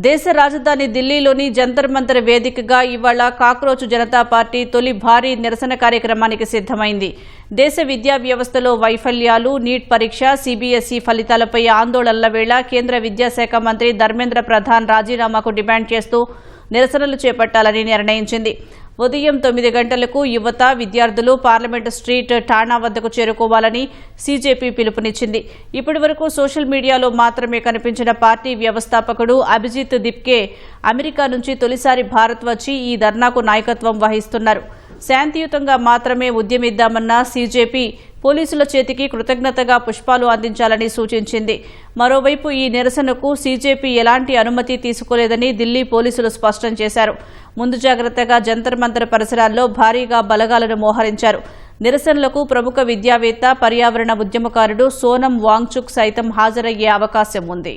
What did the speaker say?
దేశ రాజధాని ఢిల్లీలోని జంతర్ మంతర్ వేదికగా ఇవాళ కాక్రోచ్ జనతా పార్టీ తొలి భారీ నిరసన కార్యక్రమానికి సిద్దమైంది. దేశ విద్యా వ్యవస్థలో వైఫల్యాలు, నీట్ పరీక్ష, సిబిఎస్ఈ ఫలితాలపై ఆందోళనల వేళ కేంద్ర విద్యాశాఖ మంత్రి ధర్మేంద్ర ప్రధాన్ రాజీనామాకు డిమాండ్ చేస్తూ నిరసనలు చేపట్టాలని నిర్ణయించింది. ఉదయం 9 గంటలకు యువత, విద్యార్థులు పార్లమెంటు స్ట్రీట్ ఠాణా వద్దకు చేరుకోవాలని సీజేపీ పిలుపునిచ్చింది. ఇప్పటి వరకు సోషల్ మీడియాలో మాత్రమే కనిపించిన పార్టీ వ్యవస్థాపకుడు అభిజిత్ దిప్కే అమెరికా నుంచి తొలిసారి భారత్ వచ్చి ఈ ధర్నాకు నాయకత్వం వహిస్తున్నారు. శాంతియుతంగా మాత్రమే ఉద్యమిద్దామన్న సీజేపీ పోలీసుల చేతికి కృతజ్ఞతగా పుష్పాలు అందించాలని సూచించింది. మరోవైపు ఈ నిరసనకు సీజేపీ ఎలాంటి అనుమతి తీసుకోలేదని ఢిల్లీ పోలీసులు స్పష్టం చేశారు. ముందు జాగ్రత్తగా జంతర్ మంతర్ పరిసరాల్లో భారీగా బలగాలను మోహరించారు. నిరసనలకు ప్రముఖ విద్యావేత్త, పర్యావరణ ఉద్యమకారుడు సోనం వాంగ్చుక్ సైతం హాజరయ్యే అవకాశం ఉంది.